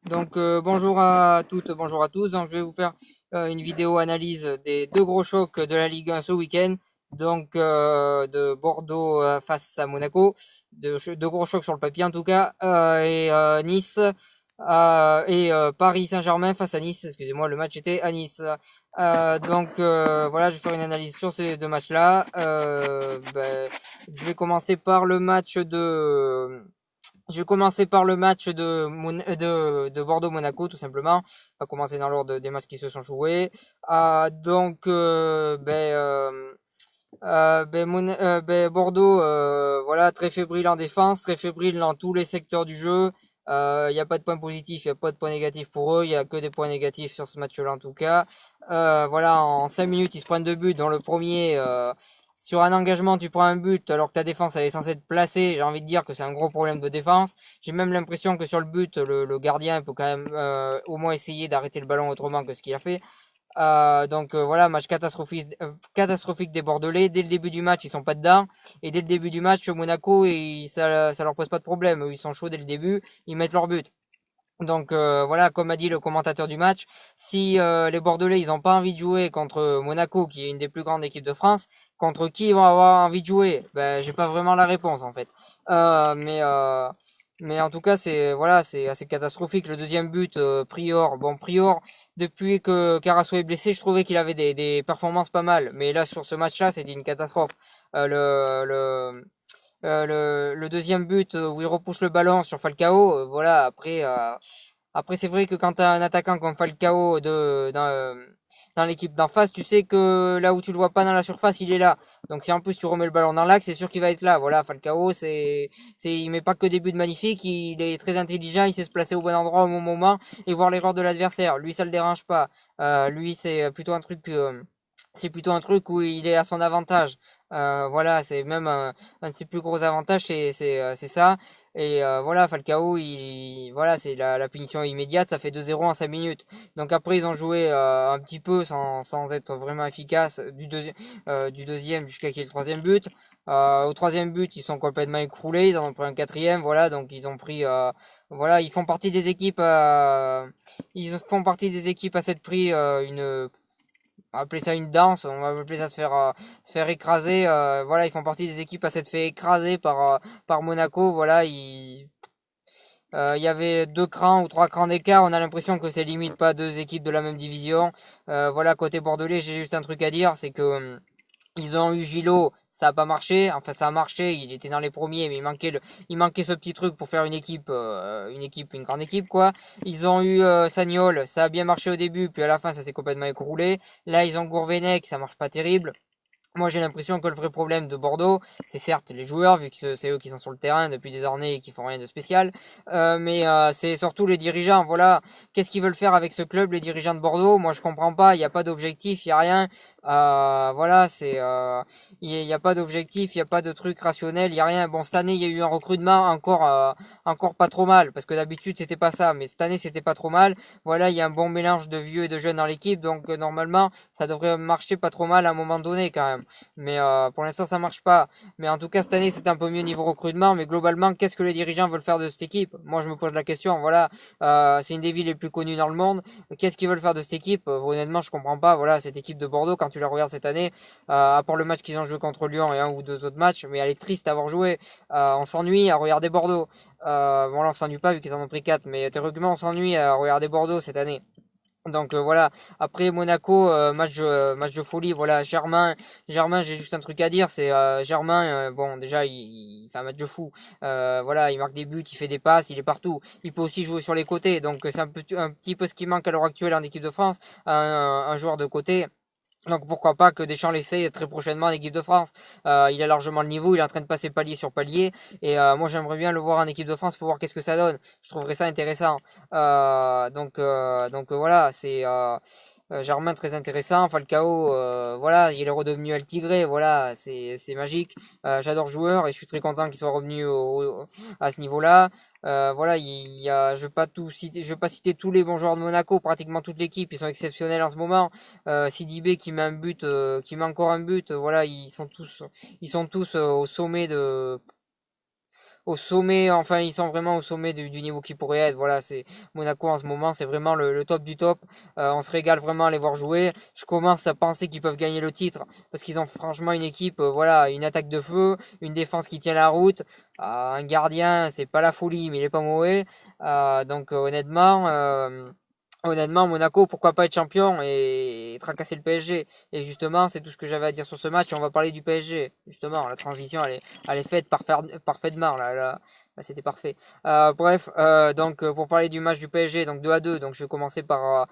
Donc bonjour à toutes, bonjour à tous. Donc je vais vous faire une vidéo analyse des deux gros chocs de la Ligue 1 ce week-end. Donc de Bordeaux face à Monaco, de gros chocs sur le papier en tout cas, et Nice et Paris Saint-Germain face à Nice. Excusez-moi, le match était à Nice. Voilà, je vais faire une analyse sur ces deux matchs-là. Je vais commencer par le match de je vais commencer par le match de Bordeaux-Monaco, tout simplement. On va commencer dans l'ordre des matchs qui se sont joués. Bordeaux, voilà, très fébrile en défense, très fébrile dans tous les secteurs du jeu. Il n'y a pas de points positifs, il n'y a pas de points négatifs pour eux, il n'y a que des points négatifs sur ce match-là en tout cas. Voilà, en 5 minutes, ils se prennent deux buts, dans le premier, sur un engagement, tu prends un but alors que ta défense elle est censée être placée. J'ai envie de dire que c'est un gros problème de défense. J'ai même l'impression que sur le but, le gardien peut quand même au moins essayer d'arrêter le ballon autrement que ce qu'il a fait. Voilà, match catastrophique des Bordelais. Dès le début du match, ils sont pas dedans. Et dès le début du match, Monaco, ça leur pose pas de problème. Ils sont chauds dès le début, ils mettent leur but. Donc voilà, comme a dit le commentateur du match, si les Bordelais ils n'ont pas envie de jouer contre Monaco, qui est une des plus grandes équipes de France, contre qui ils vont avoir envie de jouer? Ben j'ai pas vraiment la réponse en fait. Euh, mais euh, mais en tout cas c'est assez catastrophique. Le deuxième but, Prior, depuis que Carasso est blessé, je trouvais qu'il avait des performances pas mal, mais là sur ce match-là c'était une catastrophe. Euh, le le le deuxième but où il repousse le ballon sur Falcao, voilà. Après c'est vrai que quand t'as un attaquant comme Falcao dans l'équipe d'en face, tu sais que là où tu le vois pas dans la surface, il est là. Donc si en plus tu remets le ballon dans l'axe, c'est sûr qu'il va être là. Voilà, Falcao, il met pas que des buts magnifiques, il est très intelligent, il sait se placer au bon endroit au bon moment et voir l'erreur de l'adversaire. Lui, ça le dérange pas. Lui, c'est plutôt un truc où il est à son avantage. Voilà, c'est même un de ses plus gros avantages, c'est ça. Et voilà, Falcao, voilà, c'est la punition immédiate, ça fait 2-0 en 5 minutes. Donc après, ils ont joué un petit peu sans être vraiment efficaces du deuxième jusqu'à qu'il y ait le troisième but. Au troisième but, ils sont complètement écroulés, ils en ont pris un quatrième, voilà, donc ils ont pris, voilà, ils font partie des équipes à s'être pris on va appeler ça une danse, on va appeler ça se faire écraser. Voilà, ils font partie des équipes à s'être fait écraser par Monaco. Voilà, il y avait deux crans ou trois crans d'écart. On a l'impression que c'est limite pas deux équipes de la même division. Voilà, côté bordelais, j'ai juste un truc à dire, c'est que ils ont eu Gilo, ça a pas marché. Enfin, ça a marché. Il était dans les premiers, mais il manquait ce petit truc pour faire une grande équipe, quoi. Ils ont eu Sagnol, ça a bien marché au début, puis à la fin, ça s'est complètement écroulé. Là, ils ont Gourvenec, ça marche pas terrible. Moi, j'ai l'impression que le vrai problème de Bordeaux, c'est certes les joueurs, vu que c'est eux qui sont sur le terrain depuis des années et qui font rien de spécial, mais c'est surtout les dirigeants. Voilà, qu'est-ce qu'ils veulent faire avec ce club, les dirigeants de Bordeaux? Moi, je comprends pas. Il n'y a pas d'objectif, il y a rien. Voilà, il y a pas d'objectif, il y a pas de truc rationnel, il y a rien. Bon, cette année, il y a eu un recrutement encore pas trop mal, parce que d'habitude c'était pas ça, mais cette année c'était pas trop mal. Voilà, il y a un bon mélange de vieux et de jeunes dans l'équipe, donc normalement ça devrait marcher pas trop mal à un moment donné quand même. Mais pour l'instant ça marche pas. Mais en tout cas cette année c'est un peu mieux niveau recrutement. Mais globalement, qu'est-ce que les dirigeants veulent faire de cette équipe? Moi je me pose la question. Voilà, c'est une des villes les plus connues dans le monde. Qu'est-ce qu'ils veulent faire de cette équipe? Honnêtement je comprends pas. Voilà, cette équipe de Bordeaux quand tu la regardes cette année, à part le match qu'ils ont joué contre Lyon et un ou deux autres matchs, mais elle est triste à avoir joué. On s'ennuie à regarder Bordeaux. Bon là on s'ennuie pas vu qu'ils en ont pris 4, mais théoriquement on s'ennuie à regarder Bordeaux cette année. Donc voilà. Après Monaco, match de folie. Voilà, Germain, j'ai juste un truc à dire. C'est Germain. Bon, déjà, il fait un match de fou. Voilà, il marque des buts, il fait des passes, il est partout. Il peut aussi jouer sur les côtés. Donc c'est un petit peu ce qui manque à l'heure actuelle en équipe de France, un joueur de côté. Donc pourquoi pas que Deschamps l'essaye très prochainement en équipe de France. Il a largement le niveau, il est en train de passer palier sur palier. Et moi j'aimerais bien le voir en équipe de France pour voir qu'est-ce que ça donne. Je trouverais ça intéressant. Voilà, c'est Germain très intéressant. Falcao, voilà, il est redevenu El Tigre. Voilà, c'est magique. J'adore ce joueur et je suis très content qu'il soit revenu à ce niveau-là. Voilà, je vais pas tout citer, je vais pas citer tous les bons joueurs de Monaco, pratiquement toute l'équipe, ils sont exceptionnels en ce moment. Sidibé qui met un but, qui met encore un but. Voilà, ils sont tous au sommet au sommet, enfin ils sont vraiment au sommet du niveau qui pourrait être. Voilà, c'est Monaco en ce moment, c'est vraiment le top du top. On se régale vraiment à les voir jouer. Je commence à penser qu'ils peuvent gagner le titre parce qu'ils ont franchement une équipe, voilà, une attaque de feu, une défense qui tient la route, un gardien, c'est pas la folie, mais il est pas mauvais. Donc honnêtement, Monaco, pourquoi pas être champion et tracasser le PSG. Et justement, c'est tout ce que j'avais à dire sur ce match. Et on va parler du PSG. Justement, la transition, elle est faite parfaitement. Là, c'était parfait. Bref, donc pour parler du match du PSG, donc 2-2. Donc je vais commencer par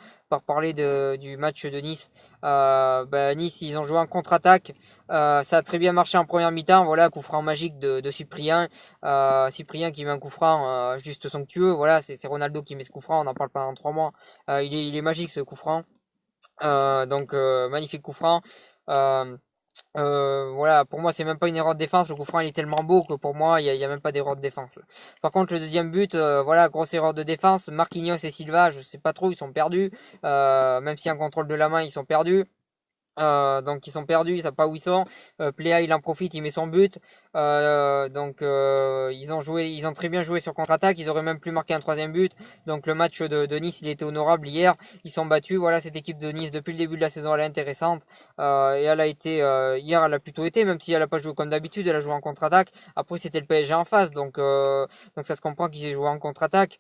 parler du match de Nice. Nice, ils ont joué en contre-attaque. Ça a très bien marché en première mi-temps. Voilà, coup franc magique de Cyprien. Cyprien qui met un coup franc juste somptueux. Voilà, c'est Ronaldo qui met ce coup franc. On n'en parle pas en 3 mois. Il est magique ce coup franc. Magnifique coup franc. Euh, voilà, pour moi c'est même pas une erreur de défense. Le coup franc il est tellement beau que pour moi il y a même pas d'erreur de défense là. Par contre le deuxième but, voilà, grosse erreur de défense. Marquinhos et Silva, je sais pas trop, ils sont perdus. Même si un contrôle de la main ils sont perdus. Donc ils sont perdus, ils savent pas où ils sont. Pléa il en profite, il met son but. Ils ont très bien joué sur contre-attaque. Ils auraient même pu marquer un troisième but. Donc le match de Nice il était honorable hier. Ils sont battus. Voilà, cette équipe de Nice depuis le début de la saison elle est intéressante. Et elle a été hier elle a plutôt été, même si elle a pas joué comme d'habitude, elle a joué en contre-attaque. Après c'était le PSG en face, donc ça se comprend qu'ils aient joué en contre-attaque.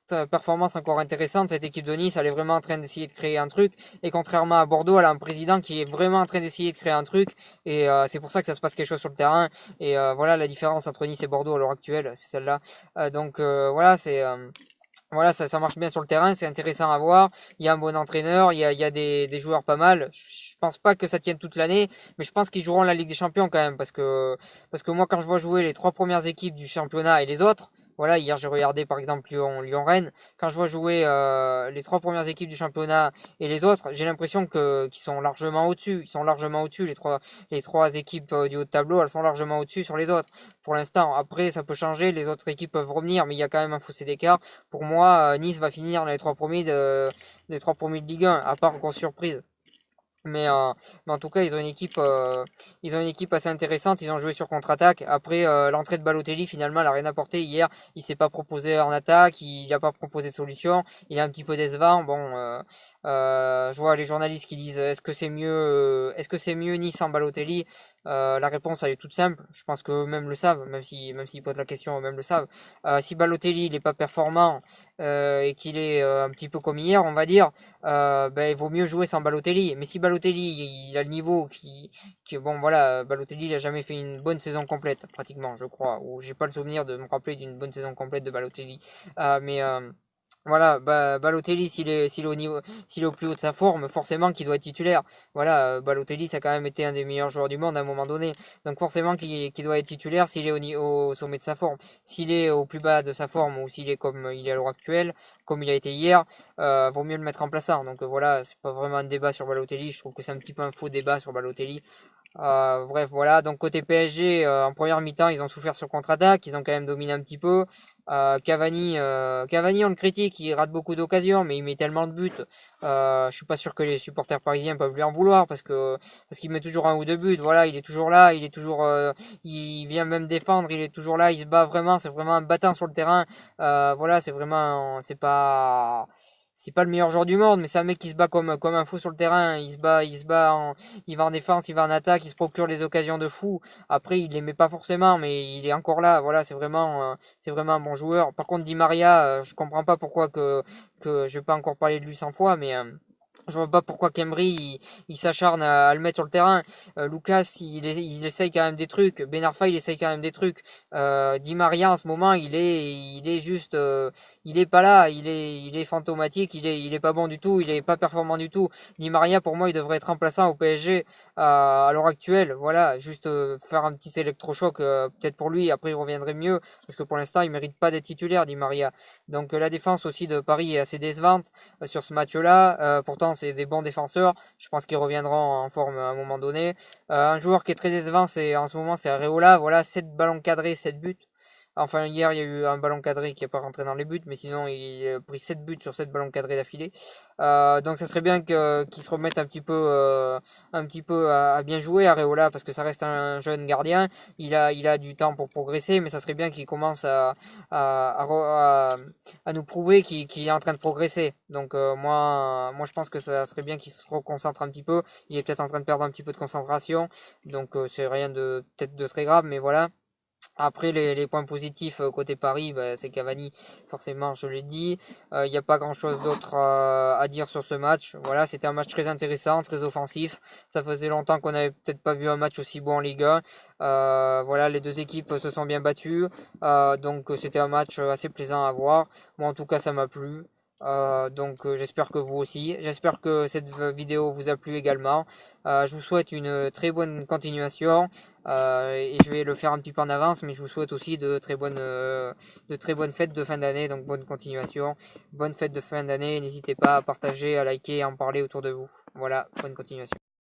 Très performance encore intéressante. Cette équipe de Nice, elle est vraiment en train d'essayer de créer un truc. Et contrairement à Bordeaux, elle a un président qui est vraiment en train d'essayer de créer un truc. Et c'est pour ça que ça se passe quelque chose sur le terrain. Et voilà la différence entre Nice et Bordeaux à l'heure actuelle, c'est celle-là. Voilà, voilà, ça marche bien sur le terrain, c'est intéressant à voir. Il y a un bon entraîneur, il y a des joueurs pas mal. Je pense pas que ça tienne toute l'année, mais je pense qu'ils joueront la Ligue des Champions quand même, parce que moi quand je vois jouer les 3 premières équipes du championnat et les autres, voilà, hier j'ai regardé par exemple Lyon-Rennes. Quand je vois jouer les 3 premières équipes du championnat et les autres, j'ai l'impression que qu'ils sont largement au-dessus. Ils sont largement au-dessus. Les trois équipes du haut de tableau, elles sont largement au-dessus sur les autres. Pour l'instant, après ça peut changer, les autres équipes peuvent revenir, mais il y a quand même un fossé d'écart. Pour moi, Nice va finir dans les 3 premiers de Ligue 1, à part grosse surprise. Mais en tout cas, ils ont une équipe assez intéressante. Ils ont joué sur contre-attaque. Après, l'entrée de Balotelli, finalement, elle a rien apporté hier. Il s'est pas proposé en attaque. Il n'a pas proposé de solution. Il est un petit peu décevant. Bon, je vois les journalistes qui disent est-ce que c'est mieux Nice sans Balotelli? La réponse elle est toute simple. Je pense que eux-mêmes le savent, même s'ils posent la question, eux-mêmes le savent. Si Balotelli il est pas performant et qu'il est un petit peu comme hier, on va dire, il vaut mieux jouer sans Balotelli. Mais si Balotelli il a le niveau bon voilà, Balotelli il a jamais fait une bonne saison complète pratiquement, je crois, ou j'ai pas le souvenir de me rappeler d'une bonne saison complète de Balotelli. Mais voilà, Balotelli s'il est au niveau, s'il est au plus haut de sa forme, forcément qu'il doit être titulaire. Voilà, Balotelli ça a quand même été un des meilleurs joueurs du monde à un moment donné, donc forcément qu'il doit être titulaire s'il est au sommet de sa forme. S'il est au plus bas de sa forme ou s'il est comme il est à l'heure actuelle, comme il a été hier, vaut mieux le mettre en remplaçant. Donc voilà, c'est pas vraiment un débat sur Balotelli. Je trouve que c'est un petit peu un faux débat sur Balotelli. Bref, voilà. Donc côté PSG, en première mi-temps, ils ont souffert sur contre-attaque. Ils ont quand même dominé un petit peu. Cavani, on le critique, il rate beaucoup d'occasions, mais il met tellement de buts. Je suis pas sûr que les supporters parisiens peuvent lui en vouloir parce qu'il met toujours un ou deux buts. Voilà, il est toujours là, il vient même défendre, il est toujours là, il se bat vraiment. C'est vraiment un battant sur le terrain. Voilà, c'est pas le meilleur joueur du monde, mais c'est un mec qui se bat comme un fou sur le terrain. Il va en défense, il va en attaque, il se procure des occasions de fou. Après, il les met pas forcément, mais il est encore là. Voilà, c'est vraiment un bon joueur. Par contre, Di Maria, je comprends pas pourquoi que je vais pas encore parler de lui 100 fois, mais je vois pas pourquoi Kembry il s'acharne à le mettre sur le terrain. Lucas il essaye quand même des trucs. Ben Arfa il essaye quand même des trucs. Di Maria en ce moment il est juste il est pas là. Il est fantomatique. Il est pas bon du tout. Il est pas performant du tout. Di Maria pour moi il devrait être remplaçant au PSG à l'heure actuelle. Voilà, juste faire un petit électrochoc peut-être pour lui. Après il reviendrait mieux parce que pour l'instant il mérite pas d'être titulaire Di Maria. Donc la défense aussi de Paris est assez décevante sur ce match-là. Pourtant, c'est des bons défenseurs. Je pense qu'ils reviendront en forme à un moment donné. Un joueur qui est très décevant, en ce moment, c'est Areola. Voilà, 7 ballons cadrés, 7 buts. Enfin, hier, il y a eu un ballon cadré qui n'est pas rentré dans les buts, mais sinon, il a pris 7 buts sur 7 ballons cadrés d'affilée. Donc, ça serait bien qu'il se remette un petit peu à bien jouer, Areola, parce que ça reste un jeune gardien. Il a du temps pour progresser, mais ça serait bien qu'il commence à nous prouver qu'il est en train de progresser. Donc, moi, je pense que ça serait bien qu'il se reconcentre un petit peu. Il est peut-être en train de perdre un petit peu de concentration, donc c'est rien de peut-être de très grave, mais voilà. Après, les points positifs côté Paris, bah, c'est Cavani, forcément, je l'ai dit. Il n'y a pas grand-chose d'autre à dire sur ce match. Voilà, c'était un match très intéressant, très offensif. Ça faisait longtemps qu'on n'avait peut-être pas vu un match aussi beau en Ligue 1. Voilà, les deux équipes se sont bien battues. Donc c'était un match assez plaisant à voir. Moi, en tout cas, ça m'a plu. Donc j'espère que vous aussi. J'espère que cette vidéo vous a plu également. Je vous souhaite une très bonne continuation. Et je vais le faire un petit peu en avance, mais je vous souhaite aussi de très bonnes fêtes de fin d'année, donc bonne continuation, bonne fête de fin d'année. N'hésitez pas à partager, à liker, à en parler autour de vous. Voilà, bonne continuation.